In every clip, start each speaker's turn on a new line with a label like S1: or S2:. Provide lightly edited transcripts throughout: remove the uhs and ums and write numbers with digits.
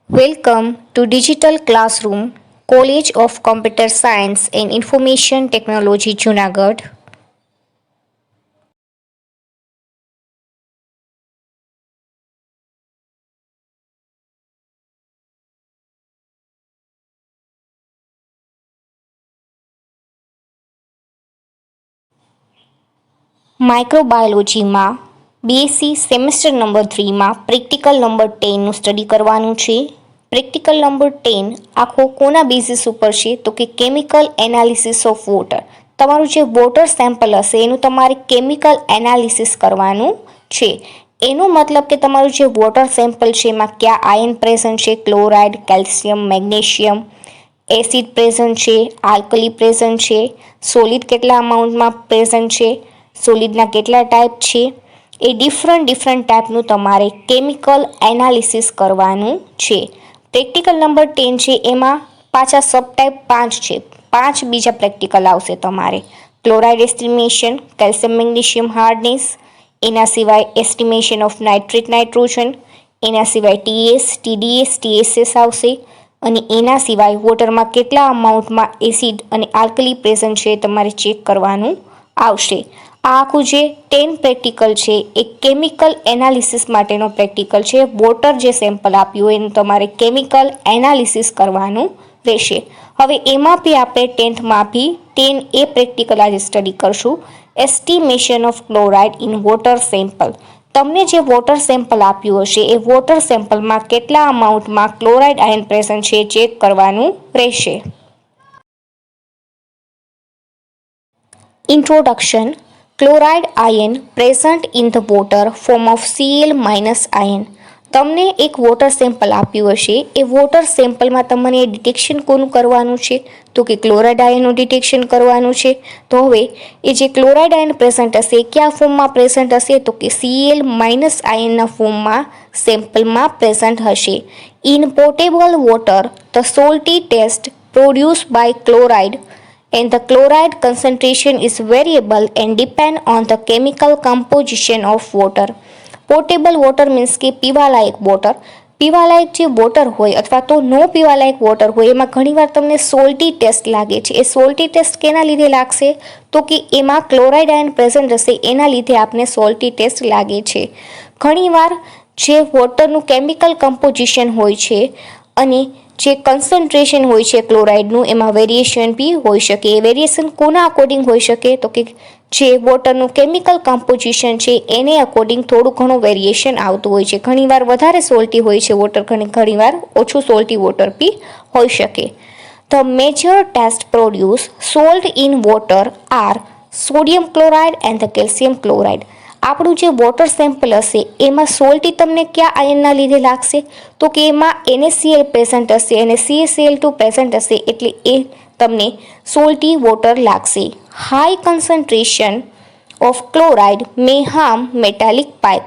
S1: Welcome to Digital Classroom, College of Computer Science and Information Technology, Junagadh. માઇક્રોબાયોલોજીમાં BSc semester number 3માં practical number 10નું study કરવાનું છે. Practical number 10 આખો કોના બેઝિસ ઉપર છે તો કે કેમિકલ એનાલિસિસ ઓફ વોટર. તમારું જે વોટર સેમ્પલ હશે એનું તમારે કેમિકલ એનાલિસિસ કરવાનું છે. એનો મતલબ કે તમારું જે વોટર સેમ્પલ છે એમાં કયા આયન પ્રેઝન્ટ છે, chloride, calcium, magnesium, acid present છે, આલ્કલી પ્રેઝન્ટ છે, સોલિડ કેટલા અમાઉન્ટમાં પ્રેઝન્ટ છે, સોલિડના કેટલા ટાઈપ છે, એ ડિફરન્ટ ટાઈપનું તમારે કેમિકલ એનાલિસિસ કરવાનું છે. પ્રેક્ટિકલ નંબર 10 છે એમાં પાછા સબ ટાઈપ 5 છે. 5 બીજા પ્રેક્ટિકલ આવશે તમારે. Chloride estimation, calcium magnesium hardness, એના સિવાય એસ્ટિમેશન ઓફ નાઇટ્રેટ નાઇટ્રોજન, એના સિવાય ટીએસ, ટીડીએસ, ટીએસએસ આવશે અને એના સિવાય વોટરમાં કેટલા અમાઉન્ટમાં એસિડ અને આલ્કલી પ્રેઝન્ટ છે તમારે ચેક કરવાનું આવશે. આ આખું જે 10 પ્રેક્ટિકલ છે એ કેમિકલ એનાલિસિસ માટેનો પ્રેક્ટિકલ છે. વોટર જે સેમ્પલ આપ્યું હોય એનું તમારે કેમિકલ એનાલિસિસ કરવાનું રહેશે. હવે એમાં બી આપણે 10થમાં બી 10 એ પ્રેક્ટિકલ આજે સ્ટડી કરશું. Estimation of chloride in water sample. તમને જે વોટર સેમ્પલ આપ્યું હશે એ વોટર સેમ્પલમાં કેટલા અમાઉન્ટમાં ક્લોરાઇડ આયન પ્રેઝન્ટ છે ચેક કરવાનું રહેશે. Introduction. Chloride ion present in the water form of Cl- ion. તમને એક વોટર સેમ્પલ આપ્યું હશે એ વોટર સેમ્પલમાં તમને ડિટેક્શન કોનું કરવાનું છે તો કે ક્લોરાઇડ આયનનું ડિટેક્શન કરવાનું છે. તો હવે એ જે ક્લોરાઇડ આયન પ્રેઝન્ટ હશે એ કયા ફોર્મમાં પ્રેઝન્ટ હશે તો કે Cl- આયનના ફોર્મમાં સેમ્પલમાં પ્રેઝન્ટ હશે. In potable water the salty taste produced by chloride and the chloride concentration is variable and depend on the chemical composition of water. Potable water means કે પીવાલાયક વોટર. પીવાલાયક જે વોટર હોય અથવા તો નો પીવાલાયક વોટર હોય એમાં ઘણીવાર તમને સોલ્ટી ટેસ્ટ લાગે છે. એ સોલ્ટી ટેસ્ટ કેના લીધે લાગશે તો કે એમાં ક્લોરાઇડ આયન પ્રેઝન્ટ હશે એના લીધે આપને સોલ્ટી ટેસ્ટ લાગે છે. ઘણીવાર જે વોટરનું કેમિકલ કમ્પોઝિશન હોય છે અને જે કન્સન્ટ્રેશન હોય છે ક્લોરાઇડનું એમાં વેરિએશન બી હોઈ શકે. એ વેરિએશન કોના અકોર્ડિંગ હોઈ શકે તો કે જે વોટરનું કેમિકલ કમ્પોઝિશન છે એને અકોર્ડિંગ થોડું ઘણું વેરિએશન આવતું હોય છે. ઘણીવાર વધારે સોલ્ટી હોય છે વોટર, ઘણીવાર ઓછું સોલ્ટી વોટર બી હોઈ શકે. The major taste produce salt in water are sodium chloride and the calcium chloride. આપણું જે વોટર સેમ્પલ હશે એમાં સોલ્ટી તમને કયા આયનના લીધે લાગશે તો કે એમાં NaCl પ્રેઝન્ટ હશે અને CaCl2 પ્રેઝન્ટ હશે એટલે એ તમને સોલ્ટી વોટર લાગશે. High concentration of chloride May harm metallic pipe.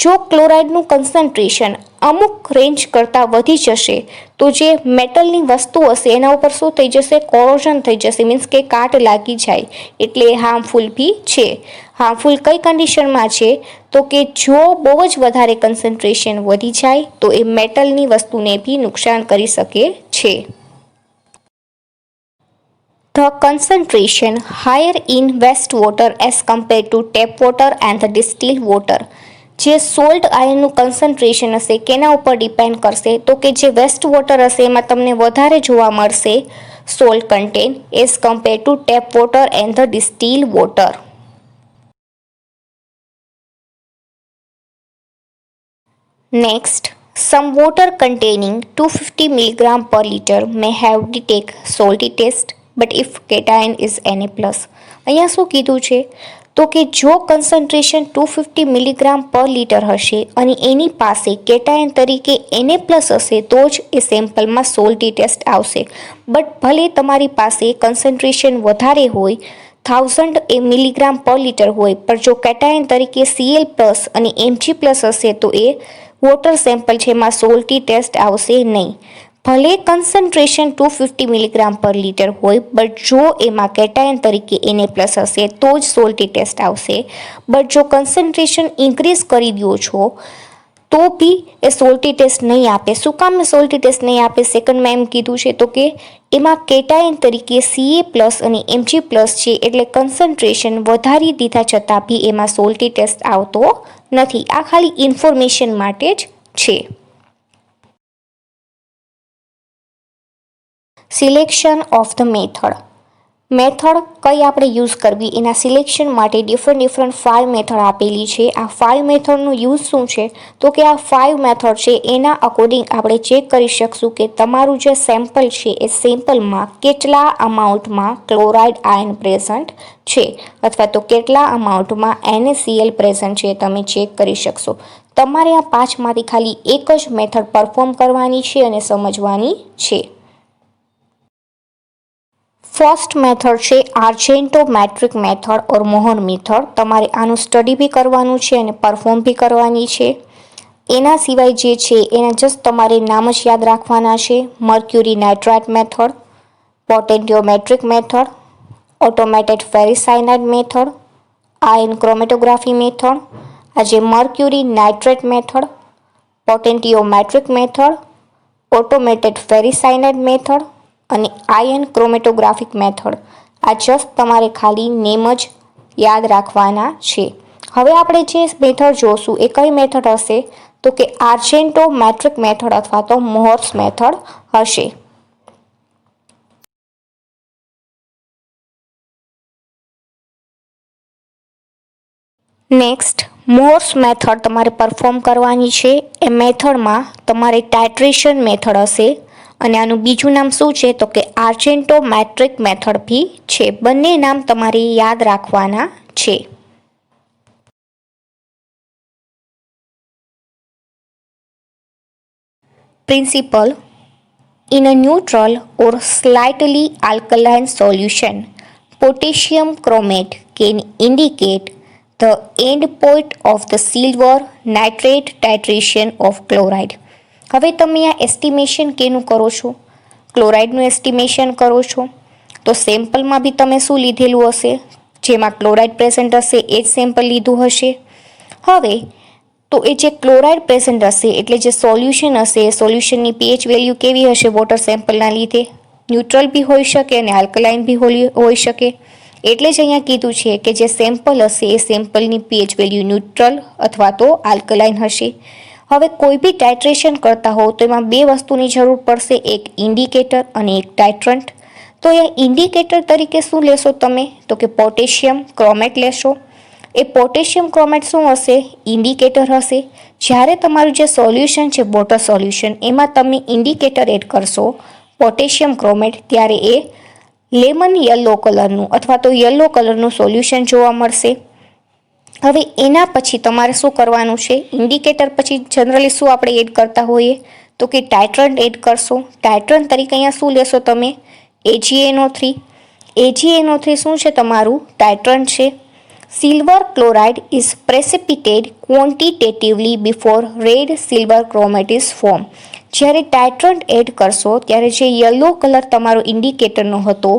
S1: જો ક્લોરાઇડનું કન્સન્ટ્રેશન અમુક રેન્જ કરતાં વધી જશે તો જે મેટલની વસ્તુ હશે એના ઉપર શું થઈ જશે, કોરોઝન થઈ જશે, મીન્સ કે કાટ લાગી જાય એટલે હાર્મફુલ બી છે. હાર્મફુલ કઈ કન્ડિશનમાં છે તો કે જો બહુ જ વધારે કન્સન્ટ્રેશન વધી જાય તો એ મેટલની વસ્તુને બી નુકસાન કરી શકે છે. The concentration higher in wastewater as compared to tap water and the distilled water. જે સોલ્ટ આયનનું કન્સન્ટ્રેશન હશે કેના ઉપર ડિપેન્ડ કરશે તો કે જે વેસ્ટ વોટર હશે એમાં તમને વધારે જોવા મળશે salt content as compare to tap water and the distill water. Next, some water containing 250 mg per liter may have detect salty taste but if cation is Na+. અહીંયા શું કીધું છે તો કે જો કન્સન્ટ્રેશન 250 મિલીગ્રામ પર લીટર હશે અને એની પાસે કેટાયન તરીકે Na+ હશે તો જ એ સેમ્પલમાં સોલ્ટી ટેસ્ટ આવશે. બટ ભલે તમારી પાસે કન્સન્ટ્રેશન વધારે હોય 1000 મિલીગ્રામ પર લીટર હોય પણ જો કેટાયન તરીકે Cl+ અને Mg+ હશે તો એ વોટર સેમ્પલ છે એમાં સોલ્ટી ટેસ્ટ આવશે નહીં. ભલે કન્સન્ટ્રેશન 250 મિલીગ્રામ પર લીટર હોય બટ જો એમાં કેટાયન તરીકે Na+ હશે તો જ સોલ્ટી ટેસ્ટ આવશે. બટ જો કન્સન્ટ્રેશન ઇન્ક્રીઝ કરી દો છો તો બી એ સોલ્ટી ટેસ્ટ નહીં આપે. શું કામ એ સોલ્ટી ટેસ્ટ નહીં આપે? સેકન્ડમાં એમ કીધું છે તો કે એમાં કેટાયન તરીકે Ca+ અને Mg+ છે, એટલે કન્સન્ટ્રેશન વધારી દીધા છતાં બી એમાં સોલ્ટી ટેસ્ટ આવતો નથી. આ ખાલી ઇન્ફોર્મેશન માટે જ છે. સિલેક્શન ઓફ ધ મેથડ કઈ આપણે યુઝ કરવી એના સિલેક્શન માટે ડિફરન્ટ 5 મેથડ આપેલી છે. આ 5 મેથડનું યુઝ શું છે તો કે આ 5 મેથડ છે એના અકોર્ડિંગ આપણે ચેક કરી શકશું કે તમારું જે સેમ્પલ છે એ સેમ્પલમાં કેટલા અમાઉન્ટમાં ક્લોરાઇડ આયન પ્રેઝન્ટ છે અથવા તો કેટલા અમાઉન્ટમાં NaCl પ્રેઝન્ટ છે તમે ચેક કરી શકશો. તમારે આ 5માંથી ખાલી એક જ મેથડ પરફોર્મ કરવાની છે અને સમજવાની છે. ફર્સ્ટ મેથડ છે આર્જેન્ટોમેટ્રિક મેથડ ઓર મોહર મેથડ. તમારે આનું સ્ટડી બી કરવાનું છે અને પરફોર્મ બી કરવાની છે. એના સિવાય જે છે એના જસ્ટ તમારે નામ જ યાદ રાખવાના છે. Mercury nitrite method, potentiometric method, automated ferricyanide method, ion chromatography method. આ જે mercury nitrate method, potentiometric method, automated ferricyanide method અને આયન ક્રોમેટોગ્રાફિક મેથડ, આ જસ્ટ તમારે ખાલી નેમ જ યાદ રાખવાના છે. હવે આપણે જે મેથડ જોશું એ કઈ મેથડ હશે તો કે આર્જેન્ટોમેટ્રિક મેથડ અથવા તો મોહર્સ મેથડ હશે. નેક્સ્ટ મોહર્સ મેથડ તમારે પરફોર્મ કરવાની છે. એ મેથડમાં તમારે ટાઇટ્રેશન મેથડ હશે અને આનું બીજું નામ શું છે તો કે આર્જેન્ટોમેટ્રિક મેથડ બી છે. બંને નામ તમારે યાદ રાખવાના છે. Principal: in a neutral or slightly alkaline solution, potassium chromate can indicate the end point of the silver nitrate titration of chloride. હવે તમે આ એસ્ટિમેશન કેનું કરો છો? ક્લોરાઇડનું એસ્ટિમેશન કરો છો. તો સેમ્પલમાં બી તમે શું લીધેલું હશે? જેમાં ક્લોરાઇડ પ્રેઝન્ટ હશે એ જ સેમ્પલ લીધું હશે. હવે તો એ જે ક્લોરાઇડ પ્રેઝન્ટ હશે એટલે જે સોલ્યુશન હશે એ સોલ્યુશનની pH વેલ્યુ કેવી હશે? વોટર સેમ્પલના લીધે ન્યુટ્રલ બી હોઈ શકે અને આલ્કલાઇન બી હોઈ શકે. એટલે જ અહીંયા કીધું છે કે જે સેમ્પલ હશે એ સેમ્પલની pH વેલ્યુ ન્યુટ્રલ અથવા તો આલ્કલાઇન હશે. હવે કોઈ બી ટાઇટ્રેશન કરતા હો તો એમાં બે વસ્તુની જરૂર પડશે, એક ઇન્ડિકેટર અને એક ટાઇટ્રન્ટ. તો એ ઇન્ડિકેટર તરીકે શું લેશો તમે તો કે પોટેશિયમ ક્રોમેટ લેશો. એ પોટેશિયમ ક્રોમેટ શું હશે? ઇન્ડિકેટર હશે. જ્યારે તમારું જે સોલ્યુશન છે વોટર સોલ્યુશન એમાં તમે ઇન્ડિકેટર એડ કરશો પોટેશિયમ ક્રોમેટ ત્યારે એ લેમન યલો કલરનું અથવા તો યલો કલરનું સોલ્યુશન જોવા મળશે. હવે એના પછી તમારે શું કરવાનું છે? ઇન્ડિકેટર પછી જનરલી શું આપણે એડ કરતા હોઈએ તો કે ટાઇટ્રન્ટ એડ કરશો. ટાઇટ્રન્ટ તરીકે અહીંયા શું લેશો તમે? AgNO3. AgNO3 શું છે? તમારું ટાઇટ્રન્ટ છે. Silver chloride is precipitated quantitatively before red silver chromate is form. જ્યારે ટાઇટ્રન્ટ એડ કરશો ત્યારે જે યલો કલર તમારો ઇન્ડિકેટરનો હતો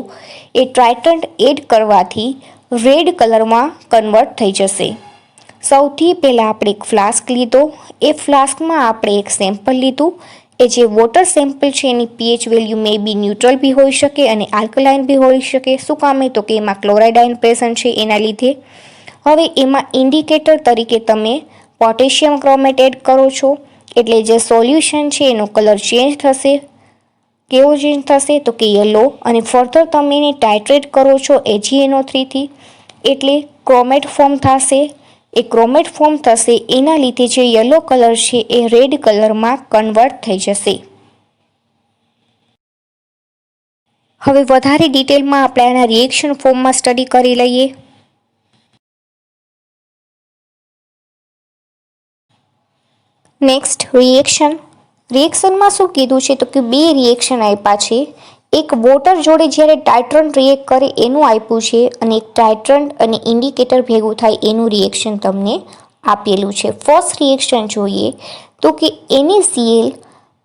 S1: એ ટાઇટ્રન્ટ એડ કરવાથી રેડ કલરમાં કન્વર્ટ થઈ જશે. સૌથી પહેલાં આપણે એક ફ્લાસ્ક લીધો. એ ફ્લાસ્કમાં આપણે એક સેમ્પલ લીધું. એ જે વોટર સેમ્પલ છે એની pH વેલ્યુ મે બી ન્યુટ્રલ બી હોઈ શકે અને આલ્કલાઇન બી હોઈ શકે. શું કામે તો કે એમાં ક્લોરાઇડ આયન પ્રેઝન્ટ છે એના લીધે. હવે એમાં ઇન્ડિકેટર તરીકે તમે પોટેશિયમ ક્રોમેટ એડ કરો છો એટલે જે સોલ્યુશન છે એનો કલર ચેન્જ થશે. કેવો ચેન્જ થશે તો કે યલો. અને ફર્ધર તમે એને ટાઇટ્રેટ કરો છો AgNO3થી એટલે ક્રોમેટ ફોર્મ થશે. એ ક્રોમેટ ફોર્મ થશે એના લીધે જે યલો કલર છે એ રેડ કલરમાં કન્વર્ટ થઈ જશે. હવે વધારે ડિટેલમાં આપણે આના રિએક્શન ફોર્મમાં સ્ટડી કરી લઈએ. નેક્સ્ટ રિએક્શનમાં શું કીધું છે તો કે બે રિએક્શન આપ્યા છે. એક વોટર જોડે જ્યારે ટાઇટ્રન્ટ રિએક્ટ કરે એનું આપ્યું છે અને એક ટાઇટ્રન્ટ અને ઇન્ડિકેટર ભેગું થાય એનું રિએક્શન તમને આપેલું છે. ફર્સ્ટ રિએક્શન જોઈએ તો કે NaCl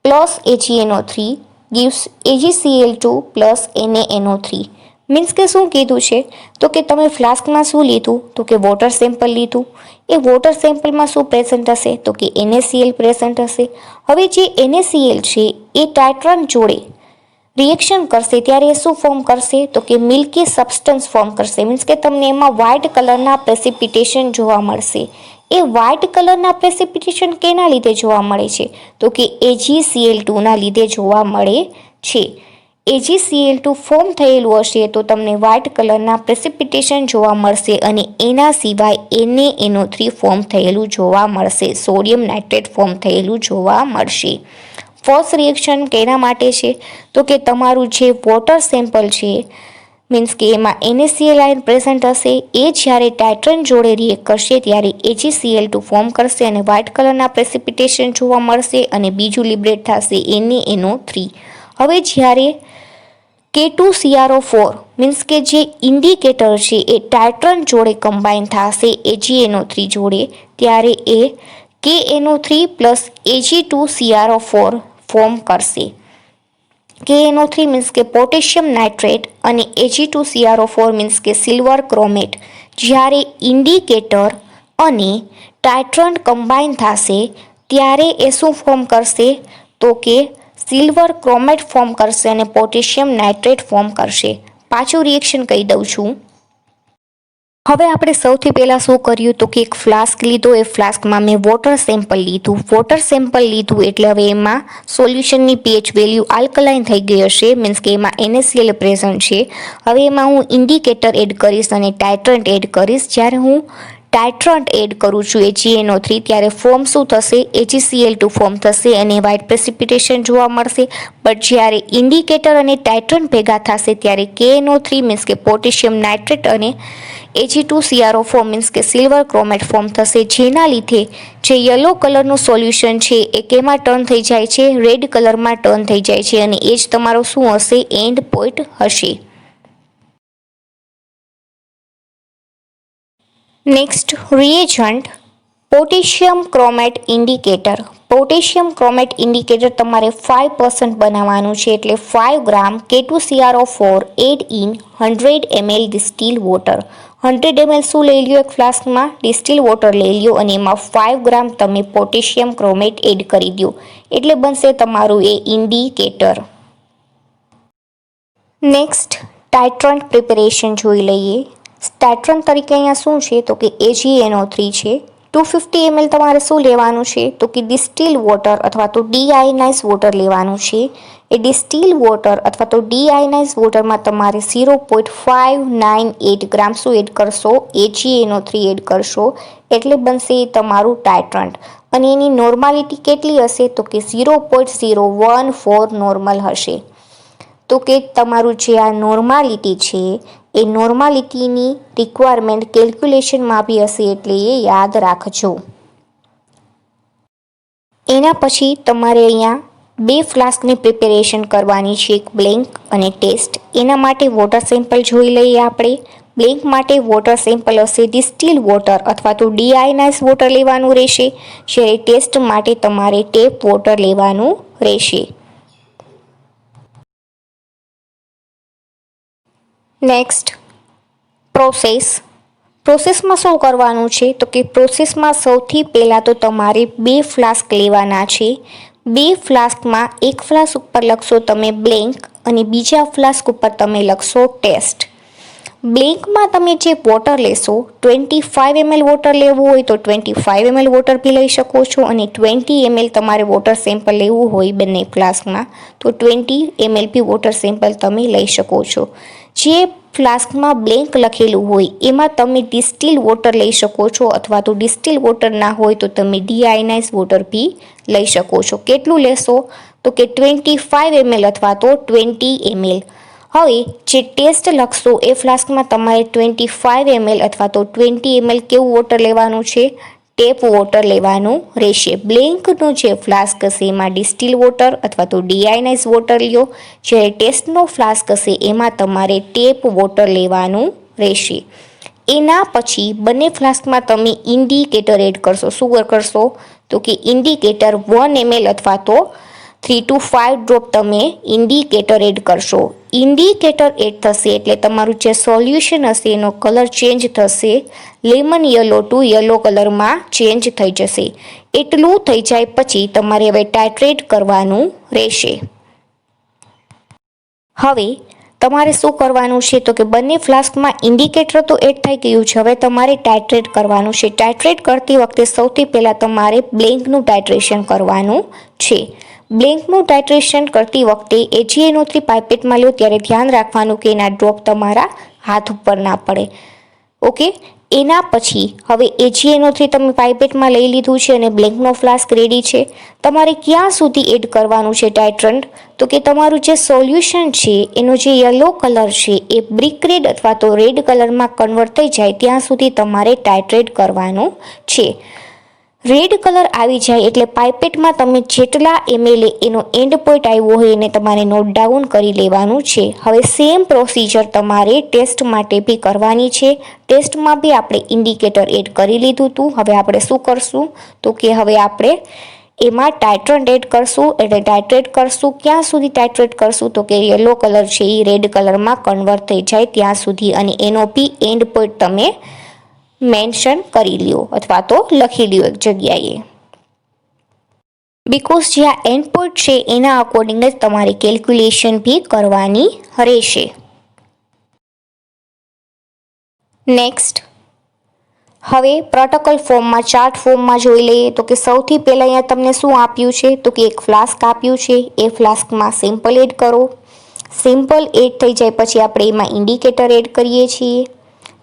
S1: plus AgNO3 gives AgCl2 plus NaNO3. Means કે શું કીધું છે તો કે તમે ફ્લાસ્કમાં શું લીધું તો કે વોટર સેમ્પલ લીધું. એ વોટર સેમ્પલમાં શું પ્રેઝન્ટ હશે તો કે NaCl પ્રેઝન્ટ હશે. હવે જે NaCl છે એ ટાઇટ્રન્ટ જોડે રિએક્શન કરશે ત્યારે એ શું ફોર્મ કરશે તો કે મિલ્કી સબસ્ટન્સ ફોર્મ કરશે. મીન્સ કે તમને એમાં વ્હાઇટ કલરના પ્રેસિપિટેશન જોવા મળશે. એ વ્હાઇટ કલરના પ્રેસિપિટેશન કેના લીધે જોવા મળે છે તો કે AgCl2ના લીધે જોવા મળે છે. AgCl2 ફોર્મ થયેલું હશે તો તમને વ્હાઇટ કલરના પ્રેસિપિટેશન જોવા મળશે અને એના સિવાય NaNO3 ફોર્મ થયેલું જોવા મળશે, સોડિયમ નાઇટ્રેટ ફોર્મ થયેલું જોવા મળશે. ફર્સ્ટ રિએક્શન કેના માટે છે તો કે તમારું જે વોટર સેમ્પલ છે મીન્સ કે એમાં NaCl આયન પ્રેઝન્ટ હશે એ જ્યારે ટાઇટ્રન્ટ જોડે રિએક્ટ કરશે ત્યારે AgCl2 ફોર્મ કરશે અને વ્હાઇટ કલરના પ્રેસિપિટેશન જોવા મળશે અને બીજું લિબરેટ થશે NaNO3. હવે જ્યારે K2CrO4 મીન્સ કે જે ઇન્ડિકેટર છે એ ટાઇટ્રન્ટ જોડે કમ્બાઈન થશે AgNO3 જોડે ત્યારે એ KNO3 પ્લસ Ag2CrO4 ફોર્મ કરશે. KNO3 મીન્સ કે પોટેશિયમ નાઇટ્રેટ અને Ag2CrO4 મીન્સ કે સિલ્વર ક્રોમેટ. જ્યારે ઇન્ડિકેટર અને ટાઇટ્રન્ટ કમ્બાઈન થશે ત્યારે એ શું ફોર્મ કરશે તો કે સિલ્વર ક્રોમેટ ફોર્મ કરશે અને પોટેશિયમ નાઇટ્રેટ ફોર્મ કરશે. પાછું રિએક્શન કહી દઉં છું. હવે આપણે સૌથી પહેલાં શું કર્યું તો કે એક ફ્લાસ્ક લીધો. એ ફ્લાસ્કમાં મેં વોટર સેમ્પલ લીધું. વોટર સેમ્પલ લીધું એટલે હવે એમાં સોલ્યુશનની pH વેલ્યુ આલ્કલાઇન થઈ ગઈ હશે મીન્સ કે એમાં NaCl પ્રેઝન્ટ છે. હવે એમાં હું ઇન્ડિકેટર એડ કરીશ અને ટાઇટ્રન્ટ એડ કરીશ. જ્યારે હું ટાઇટ્રન્ટ એડ કરું છું AgNO3 ત્યારે ફોર્મ શું થશે AgCl2 ફોર્મ થશે અને વ્હાઇટ પ્રેસિપિટેશન જોવા મળશે. બટ જ્યારે ઇન્ડિકેટર અને ટાઇટ્રન્ટ ભેગા થશે ત્યારે KNO3 મીન્સ કે પોટેશિયમ નાઇટ્રેટ અને Ag2CrO4 મીન્સ કે સિલ્વર ક્રોમેટ ફોર્મ થશે. જેના લીધે જે યલો કલરનું સોલ્યુશન છે એ કેમાં ટર્ન થઈ જાય છે રેડ કલરમાં ટર્ન થઈ જાય છે અને એ જ તમારો શું હશે એન્ડ પોઈન્ટ હશે. Next reagent potassium chromate indicator. Potassium chromate indicator તમારે 5% બનાવવાનું છે એટલે 5 gram K2CrO4 add in 100 ml distil water. 100 ml શું લઈ લ્યો એક ફ્લાસ્કમાં ડિસ્ટિલ વોટર લઈ લ્યો અને એમાં 5 ગ્રામ તમે પોટેશિયમ ક્રોમેટ એડ કરી દો એટલે બનશે તમારું એ ઇન્ડિકેટર. નેક્સ્ટ ટાઇટ્રન્ટ પ્રિપેરેશન જોઈ લઈએ. ટાઇટ્રન્ટ તરીકે અહીંયા શું છે તો કે AgNO3 છે. 250 ml તમારે શું લેવાનું છે તો કે ડિસ્ટિલ વોટર અથવા તો ડીઆયનાઇઝ વોટર લેવાનું છે. એ ડિસ્ટિલ વોટર અથવા તો ડીઆયનાઇઝ વોટરમાં તમારે 0.598 ગ્રામ શું એડ કરશો AgNO3 એડ કરશો એટલે બનશે તમારું ટાઇટ્રન્ટ. અને એની નોર્માલિટી કેટલી હશે તો કે 0.014 નોર્મલ હશે. તો કે તમારું જે આ નોર્માલિટી છે એ નોર્માલિટીની રિક્વાયરમેન્ટ કેલ્ક્યુલેશનમાં બી હશે એટલે એ યાદ રાખજો. એના પછી તમારે અહીંયા 2 ફ્લાસ્કની પ્રિપેરેશન કરવાની છે, એક બ્લેન્ક અને ટેસ્ટ. એના માટે વોટર સેમ્પલ જોઈ લઈએ આપણે. બ્લેન્ક માટે વોટર સેમ્પલ હશે ડિસ્ટિલ વોટર અથવા તો ડીઆયનાઇઝ વોટર લેવાનું રહેશે. જ્યારે ટેસ્ટ માટે તમારે ટેપ વોટર લેવાનું રહેશે. નેક્સ્ટ પ્રોસેસમાં શું કરવાનું છે તો કે પ્રોસેસમાં સૌથી પહેલાં તો તમારે 2 ફ્લાસ્ક લેવાના છે. 2 ફ્લાસ્કમાં એક ફ્લાસ્ક ઉપર લખશો તમે બ્લેન્ક અને બીજા ફ્લાસ્ક ઉપર તમે લખશો ટેસ્ટ. બ્લેન્કમાં તમે જે વોટર લેશો 25 ml વોટર લેવું હોય તો 25 ml વોટર બી લઈ શકો છો અને 20 ml તમારે વોટર સેમ્પલ લેવું હોય બંને ફ્લાસ્કમાં તો 20 ml બી વોટર સેમ્પલ તમે લઈ શકો છો. જે ફ્લાસ્કમાં બ્લેન્ક લખેલું હોય એમાં તમે ડિસ્ટિલ વોટર લઈ શકો છો અથવા તો ડિસ્ટિલ વોટર ના હોય તો તમે ડીઆયનાઇઝ વોટર બી લઈ શકો છો. કેટલું લેશો તો કે 25 ml અથવા તો 20 ml. હવે જે ટેસ્ટ લખશો એ ફ્લાસ્કમાં તમારે 25 ml અથવા તો 20 ml કેવું વોટર લેવાનું છે ટેપ વોટર લેવાનું રહેશે. બ્લેન્કનો જે ફ્લાસ્ક હશે એમાં ડિસ્ટિલ વોટર અથવા તો ડીઆયનાઇઝ વોટર લ્યો. જ્યારે ટેસ્ટનો ફ્લાસ્ક હશે એમાં તમારે ટેપ વોટર લેવાનું રહેશે. એના પછી બંને ફ્લાસ્કમાં તમે ઇન્ડિકેટર એડ કરશો. શું કરશો તો કે ઇન્ડિકેટર 1 ml અથવા તો 3 to 5 ડ્રોપ તમે ઇન્ડિકેટર એડ કરશો. ઇન્ડિકેટર એડ થશે એટલે તમારું જે સોલ્યુશન હશે એનો કલર ચેન્જ થશે, લેમન યલો ટુ યલો કલરમાં ચેન્જ થઈ જશે. એટલું થઈ જાય પછી તમારે હવે ટાઇટ્રેટ કરવાનું રહેશે. હવે તમારે શું કરવાનું છે તો કે બંને ફ્લાસ્કમાં ઇન્ડિકેટર તો એડ થઈ ગયું છે, હવે તમારે ટાઇટ્રેટ કરવાનું છે. ટાઇટ્રેટ કરતી વખતે સૌથી પહેલાં તમારે બ્લેન્કનું ટાઇટ્રેશન કરવાનું છે. બ્લેન્કનું ટાઇટ્રેશન કરતી વખતે AgNO3 પાઇપેટમાં લો ત્યારે ધ્યાન રાખવાનું કે એના ડ્રોપ તમારા હાથ ઉપર ના પડે. ઓકે, એના પછી હવે AgNO3 તમે પાઇપેટમાં લઈ લીધું છે અને બ્લેન્કનો ફ્લાસ્ક રેડી છે. તમારે ક્યાં સુધી એડ કરવાનું છે ટાઇટ્રન્ટ તો કે તમારું જે સોલ્યુશન છે એનો જે યલો કલર છે એ બ્રિક રેડ અથવા તો રેડ કલરમાં કન્વર્ટ થઈ જાય ત્યાં સુધી તમારે ટાઇટ્રેટ કરવાનું છે. રેડ કલર આવી જાય એટલે પાઇપેટમાં તમે જેટલા ml એનો એન્ડ પોઈન્ટ આવ્યો હોય એને તમારે નોટ ડાઉન કરી લેવાનું છે. હવે સેમ પ્રોસિજર તમારે ટેસ્ટ માટે બી કરવાની છે. ટેસ્ટમાં બી આપણે ઇન્ડિકેટર એડ કરી લીધું હતું. હવે આપણે શું કરશું તો કે હવે આપણે એમાં ટાઇટ્રન્ટ એડ કરશું એટલે ટાઇટ્રેટ કરશું. ક્યાં સુધી ટાઇટ્રેટ કરશું તો કે યલો કલર છે એ રેડ કલરમાં કન્વર્ટ થઈ જાય ત્યાં સુધી, અને એનો બી એન્ડ પોઈન્ટ તમે મેન્શન કરી લ્યો અથવા તો લખી લ્યો એક જગ્યાએ. બીકોઝ જે આ એન્ડ પોઈન્ટ છે એના અકોર્ડિંગ જ તમારે કેલ્ક્યુલેશન બી કરવાની રહેશે. નેક્સ્ટ, હવે પ્રોટોકોલ ફોર્મમાં ચાર્ટ ફોર્મમાં જોઈ લઈએ તો કે સૌથી પહેલાં અહીંયા તમને શું આપ્યું છે તો કે એક ફ્લાસ્ક આપ્યું છે. એ ફ્લાસ્કમાં સિમ્પલ એડ કરો. સિમ્પલ એડ થઈ જાય પછી આપણે એમાં ઇન્ડિકેટર એડ કરીએ છીએ.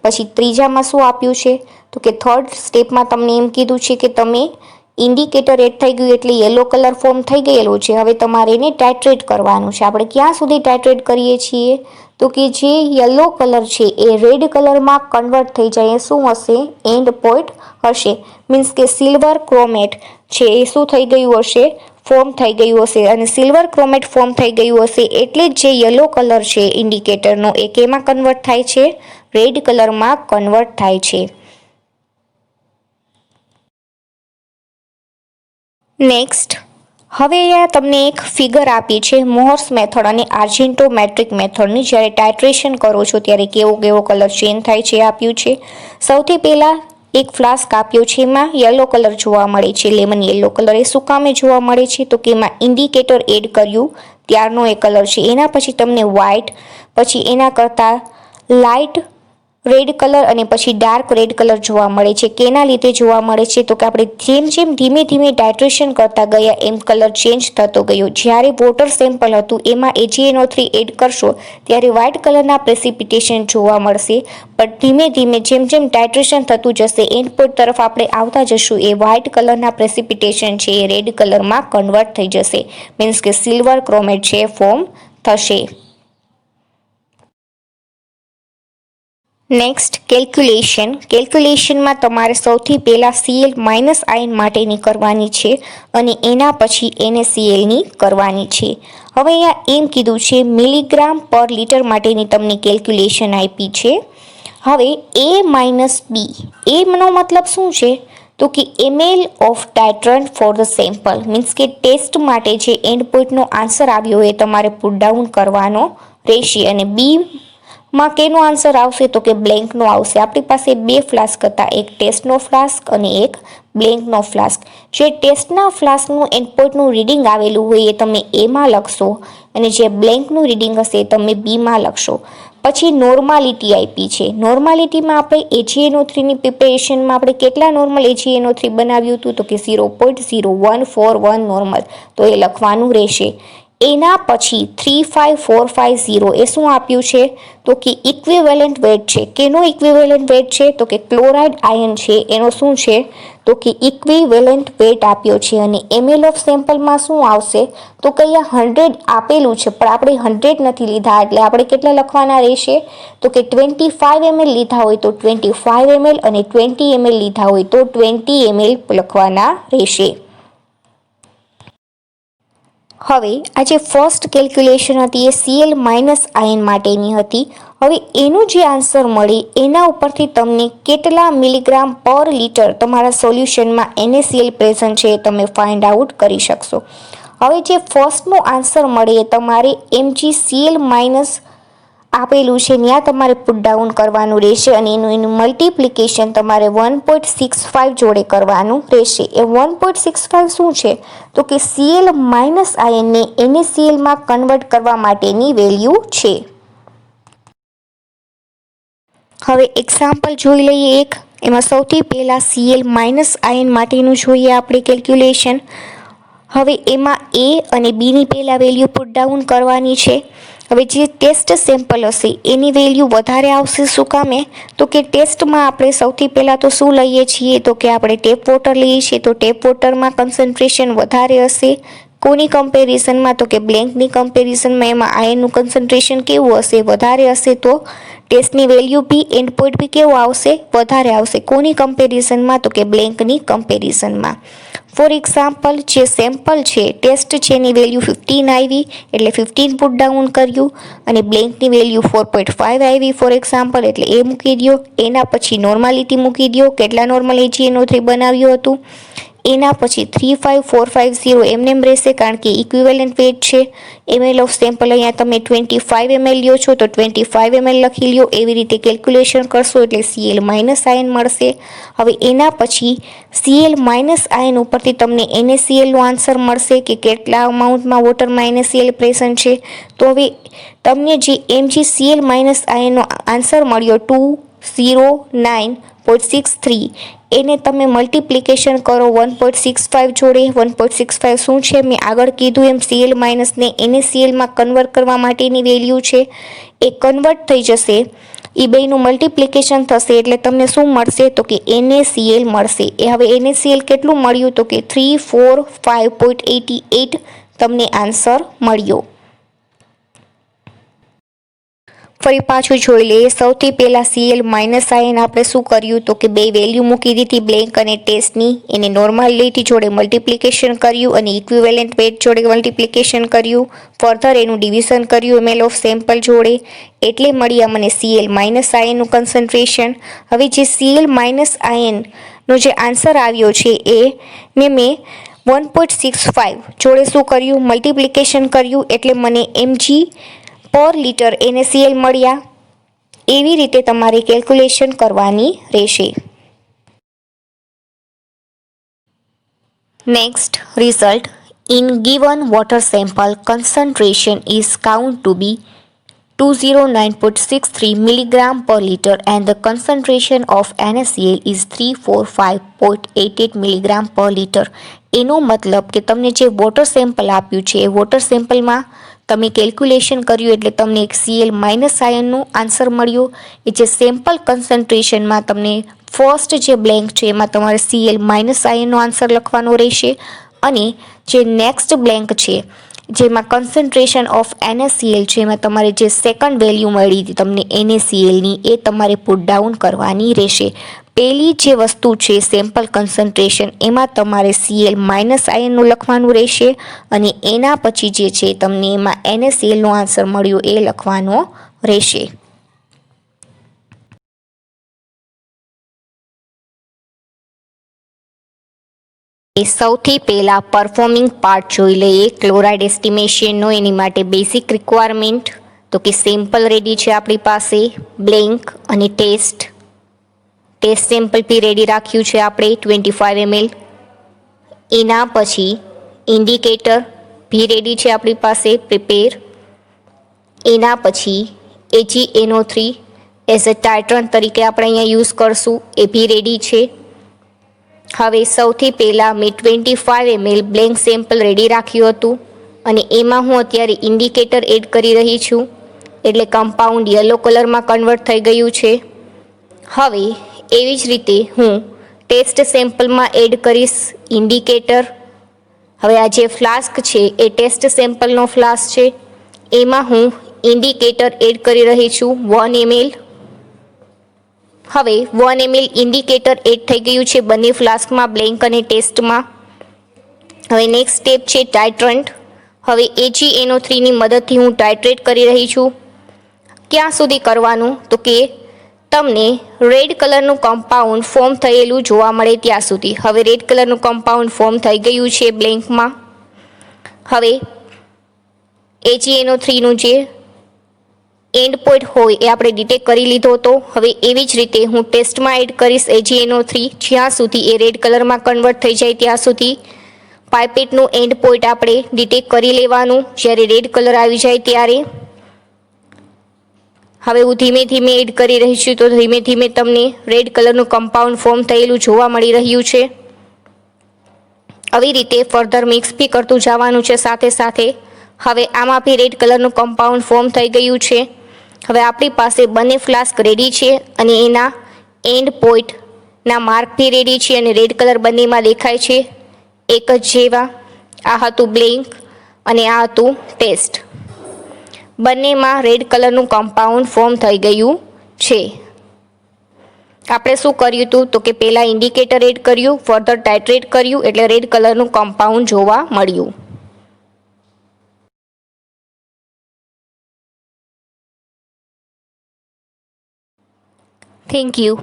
S1: પછી ત્રીજામાં શું આપ્યું છે તો કે થર્ડ સ્ટેપમાં તમને એમ કીધું છે કે તમે ઇન્ડિકેટર એડ થઈ ગયું એટલે યલો કલર ફોર્મ થઈ ગયેલો છે. હવે તમારે એને ટાઇટ્રેટ કરવાનું છે. આપણે ક્યાં સુધી ટાઇટ્રેટ કરીએ છીએ તો કે જે યલો કલર છે એ રેડ કલરમાં કન્વર્ટ થઈ જાય એ શું હશે એન્ડ પોઈન્ટ હશે. મીન્સ કે સિલ્વર ક્રોમેટ છે એ શું થઈ ગયું હશે ફોર્મ થઈ ગયું હશે, અને સિલ્વર ક્રોમેટ ફોર્મ થઈ ગયું હશે એટલે જ જે યલો કલર છે ઇન્ડિકેટરનો એ કેમાં કન્વર્ટ થાય છે રેડ કલરમાં કન્વર્ટ થાય છે. નેક્સ્ટ, હવે અહીંયા તમને એક ફિગર આપી છે મોહર્સ મેથડ અને આર્જેન્ટોમેટ્રિક મેથડની. જ્યારે ટાઇટ્રેશન કરો છો ત્યારે કેવો કેવો કલર ચેન્જ થાય છે આપ્યું છે. સૌથી પહેલાં એક ફ્લાસ્ક આપ્યો છે એમાં યલો કલર જોવા મળે છે, લેમન યલો કલર. એ શું કામે જોવા મળે છે તો કે એમાં ઇન્ડિકેટર એડ કર્યું ત્યારનો એ કલર છે. એના પછી તમને વ્હાઇટ, પછી એના કરતાં લાઇટ રેડ કલર અને પછી ડાર્ક રેડ કલર જોવા મળે છે. કેના લીધે જોવા મળે છે તો કે આપણે જેમ જેમ ધીમે ધીમે ટાઇટ્રેશન કરતા ગયા એમ કલર ચેન્જ થતો ગયો. જ્યારે વોટર સેમ્પલ હતું એમાં AgNO3 એડ કરશો ત્યારે વ્હાઇટ કલરના પ્રેસિપિટેશન જોવા મળશે, પણ ધીમે ધીમે જેમ જેમ ટાઇટ્રેશન થતું જશે એન્ડ પોઈન્ટ તરફ આપણે આવતા જશું એ વ્હાઇટ કલરના પ્રેસિપિટેશન છે એ રેડ કલરમાં કન્વર્ટ થઈ જશે. મીન્સ કે સિલ્વર ક્રોમેટ છે ફોર્મ થશે. Next, calculation. કેલ્ક્યુલેશનમાં તમારે સૌથી પહેલાં Cl માઇનસ આયન માટેની કરવાની છે અને એના પછી NaClની કરવાની છે. હવે અહીંયા એમ કીધું છે મિલીગ્રામ પર લીટર માટેની તમને કેલ્ક્યુલેશન આપી છે. હવે A માઇનસ B, એનો મતલબ શું છે તો કે ml of titrant for the sample. Means કે ટેસ્ટ માટે જે એન્ડ પોઈન્ટનો આન્સર આવ્યો એ તમારે પુટ ડાઉન કરવાનો રહેશે. અને બી માં કેનો આન્સર આવશે તો કે બ્લેન્કનો આવશે. આપણી પાસે બે ફ્લાસ્ક હતા, એક ટેસ્ટનો ફ્લાસ્ક અને એક બ્લેન્કનો ફ્લાસ્ક. જે ટેસ્ટના ફ્લાસ્કનું એન્ડપોઈન્ટનું રીડિંગ આવેલું હોય એ તમે એમાં લખશો અને જે બ્લેન્કનું રીડિંગ હશે એ તમે બીમાં લખશો. પછી નોર્માલિટી આપી છે. નોર્માલિટીમાં આપણે AgNO3ની પ્રિપેરેશનમાં આપણે કેટલા નોર્મલ AgNO3 બનાવ્યું હતું તો કે 0.0141 નોર્મલ, તો એ લખવાનું રહેશે. એના પછી 35450 એ શું આપ્યું છે તો કે ઇક્વિવેલન્ટ વેટ છે. કેનો ઇક્વિવેલન્ટ વેટ છે તો કે ક્લોરાઇડ આયન છે એનો શું છે તો કે ઇક્વિવેલન્ટ વેટ આપ્યો છે. અને ml ઓફ સેમ્પલમાં શું આવશે તો કે અહીંયા 100 આપેલું છે પણ આપણે 100 નથી લીધા એટલે આપણે કેટલા લખવાના રહેશે તો કે 25 ml લીધા હોય તો 25 ml અને 20 ml લીધા હોય તો 20 ml લખવાના રહેશે. હવે આ જે ફર્સ્ટ કેલ્ક્યુલેશન હતી એ Cl માઇનસ આયન માટેની હતી. હવે એનું જે આન્સર મળે એના ઉપરથી તમને કેટલા મિલીગ્રામ પર લીટર તમારા સોલ્યુશનમાં NaCl પ્રેઝન્ટ છે એ તમે ફાઇન્ડ આઉટ કરી શકશો. હવે જે ફર્સ્ટનો આન્સર મળે એ તમારે MgCl માઇનસ આપેલું છે ત્યાં તમારે પુટ ડાઉન કરવાનું રહેશે અને એનું મલ્ટિપ્લિકેશન તમારે 1.65 જોડે કરવાનું રહેશે. એ 1.65 શું છે તો કે Cl માઇનસ આયનને NaClમાં કન્વર્ટ કરવા માટેની વેલ્યુ છે. હવે એક્ઝામ્પલ જોઈ લઈએ એક. એમાં સૌથી પહેલાં Cl માઇનસ આયન માટેનું જોઈએ આપણે કેલ્ક્યુલેશન. હવે એમાં A અને Bની પહેલાં વેલ્યુ પુટ ડાઉન કરવાની છે. હવે જે ટેસ્ટ સેમ્પલ હશે એની વેલ્યુ વધારે આવશે. શું કામે તો કે ટેસ્ટમાં આપણે સૌથી પહેલાં તો શું લઈએ છીએ તો કે આપણે ટેપ વોટર લઈએ છીએ. તો ટેપ વોટરમાં કન્સન્ટ્રેશન વધારે હશે. કોની કમ્પેરિઝનમાં તો કે બ્લેન્કની કમ્પેરિઝનમાં એમાં આયનનું કન્સન્ટ્રેશન કેવું હશે વધારે હશે. તો ટેસ્ટની વેલ્યુ બી એન્ડ પોઈન્ટ બી કેવો આવશે વધારે આવશે. કોની કમ્પેરિઝનમાં તો કે બ્લેન્કની કમ્પેરિઝનમાં. ફોર એક્ઝામ્પલ જે સેમ્પલ છે ટેસ્ટ છે એની વેલ્યુ 15 આવી એટલે 15 પુટ ડાઉન કર્યું અને બ્લેન્કની વેલ્યુ 4.5 આવી ફોર એક્ઝામ્પલ એટલે એ મૂકી દો. એના પછી નોર્માલિટી મૂકી દો કેટલા નોર્મલ AgNO3 બનાવ્યું હતું. એના પછી 35450 એમનેમ રહેશે કારણ કે ઇક્વિવેલન્ટ વેટ છે. ml ઓફ સેમ્પલ અહીંયા તમે 25 ml લ્યો છો તો 25 ml લખી લ્યો. એવી રીતે કેલ્ક્યુલેશન કરશો એટલે Cl માઇનસ આયન મળશે. હવે એના પછી Cl માઇનસ આયન ઉપરથી તમને NaClનો આન્સર મળશે કે કેટલા અમાઉન્ટમાં વોટરમાં NaCl પ્રેઝન્ટ છે. તો હવે તમને જે MgCl માઇનસ આયનનો આન્સર મળ્યો 209.63 એને તમે મલ્ટિપ્લિકેશન કરો 1.65 જોડે. 1.65 શું છે મેં આગળ કીધું એમ Cl માઇનસને NaClમાં કન્વર્ટ કરવા માટેની વેલ્યુ છે. એ કન્વર્ટ થઈ જશે એ બેયનું મલ્ટિપ્લિકેશન થશે એટલે તમને શું મળશે તો કે NaCl મળશે. એ હવે NaCl કેટલું મળ્યું તો કે 345.88 તમને આન્સર મળ્યો. ફરી પાછું જોઈ લઈએ. સૌથી પહેલાં Cl માઇનસ આયન આપણે શું કર્યું તો કે બે વેલ્યુ મૂકી દીધી બ્લેન્ક અને ટેસ્ટની. એને નોર્માલિટી જોડે મલ્ટિપ્લિકેશન કર્યું અને ઇક્વિવેલન્ટ વેટ જોડે મલ્ટિપ્લિકેશન કર્યું. ફર્ધર એનું ડિવિઝન કર્યું ml ઓફ સેમ્પલ જોડે એટલે મળ્યા મને Cl માઇનસ આયનનું કન્સન્ટ્રેશન. હવે જે Cl માઇનસ આયનનો જે આન્સર આવ્યો છે એને મેં 1.65 જોડે શું કર્યું મલ્ટિપ્લિકેશન કર્યું એટલે મને mg પર લિટર NaCl મળ્યા. એવી રીતે તમારે કેલ્ક્યુલેશન કરવાની રહેશે. Next result. In given water sample concentration is found to be 209.63 mg per liter and the concentration of NaCl is 345.88 mg per liter. એનો મતલબ કે તમને જે વોટર સેમ્પલ આપ્યું છે એ વોટર સેમ્પલમાં તમે કેલ્ક્યુલેશન કર્યું એટલે તમને એક Cl માઇનસ આયનનું આન્સર મળ્યું. એ જે સેમ્પલ કન્સન્ટ્રેશનમાં તમને ફર્સ્ટ જે બ્લેન્ક છે એમાં તમારે Cl માઇનસ આયનનો આન્સર લખવાનો રહેશે અને જે નેક્સ્ટ બ્લેન્ક છે જેમાં કન્સન્ટ્રેશન ઓફ NaCl છે એમાં તમારે જે સેકન્ડ વેલ્યુ મળી હતી તમને NaClની એ તમારે પુટ ડાઉન કરવાની રહેશે. પહેલી જે વસ્તુ છે સેમ્પલ કન્સન્ટ્રેશન એમાં તમારે Cl માઇનસ આયનનું લખવાનું રહેશે અને એના પછી જે છે તમને એમાં NaClનો આન્સર મળ્યો એ લખવાનો રહેશે. સૌથી પહેલાં પરફોર્મિંગ પાર્ટ જોઈ લઈએ ક્લોરાઇડ એસ્ટિમેશનનો. એની માટે બેઝિક રિક્વાયરમેન્ટ તો કે સેમ્પલ રેડી છે આપણી પાસે, બ્લેન્ક અને ટેસ્ટ સેમ્પલ બી રેડી રાખ્યું છે આપણે 25 ml. એના પછી ઇન્ડિકેટર બી રેડી છે આપણી પાસે પ્રિપેર. એના પછી AgNO3 એઝ અ ટાઇટ્રન્ટ તરીકે આપણે અહીંયા યુઝ કરશું એ બી રેડી છે. હવે સૌથી પહેલાં મેં 25 ml બ્લેન્ક સેમ્પલ રેડી રાખ્યું હતું અને એમાં હું અત્યારે ઇન્ડિકેટર એડ કરી રહી છું એટલે કમ્પાઉન્ડ યલો કલરમાં કન્વર્ટ થઈ ગયું છે. હવે એવી જ રીતે હું ટેસ્ટ સેમ્પલમાં એડ કરીશ ઇન્ડિકેટર. હવે આ જે ફ્લાસ્ક છે એ ટેસ્ટ સેમ્પલનો ફ્લાસ્ક છે એમાં હું ઇન્ડિકેટર એડ કરી રહી છું 1 ml. હવે 1 ml ઇન્ડિકેટર એડ થઈ ગયું છે બંને ફ્લાસ્કમાં બ્લેન્ક અને ટેસ્ટમાં. હવે નેક્સ્ટ સ્ટેપ છે ટાઇટ્રન્ટ. હવે AgNO3ની મદદથી હું ટાઇટ્રેટ કરી રહી છું. ક્યાં સુધી કરવાનું તો કે તમને રેડ કલરનું કમ્પાઉન્ડ ફોર્મ થયેલું જોવા મળે ત્યાં સુધી. હવે રેડ કલરનું કમ્પાઉન્ડ ફોર્મ થઈ ગયું છે બ્લેન્કમાં. હવે HeNO3નું જે એન્ડ પોઈન્ટ હોય એ આપણે ડિટેક્ટ કરી લીધો હતો. હવે એવી જ રીતે હું ટેસ્ટમાં એડ કરીશ HeNO3 જ્યાં સુધી એ રેડ કલરમાં કન્વર્ટ થઈ જાય ત્યાં સુધી પાઇપેટનું એન્ડ પોઈન્ટ આપણે ડિટેક્ટ કરી લેવાનું. જ્યારે રેડ કલર આવી જાય ત્યારે હવે હું ધીમે ધીમે એડ કરી રહી છું, તો ધીમે ધીમે તમને રેડ કલરનું કમ્પાઉન્ડ ફોર્મ થયેલું જોવા મળી રહ્યું છે. આવી રીતે ફર્ધર મિક્સ બી કરતું જવાનું છે સાથે સાથે. હવે આમાં બી રેડ કલરનું કમ્પાઉન્ડ ફોર્મ થઈ ગયું છે. હવે આપણી પાસે બંને ફ્લાસ્ક રેડી છે અને એના એન્ડ પોઈન્ટના માર્ક બી રેડી છે અને રેડ કલર બંનેમાં દેખાય છે એક જ જેવા. આ હતું બ્લેન્ક અને આ હતું ટેસ્ટ. બંનેમાં રેડ કલરનું કમ્પાઉન્ડ ફોર્મ થઈ ગયું છે. આપણે શું કર્યું હતું તો કે પહેલાં ઇન્ડિકેટર એડ કર્યું, ફર્ધર ટાઇટ્રેટ કર્યું એટલે રેડ કલરનું કમ્પાઉન્ડ જોવા મળ્યું. Thank you.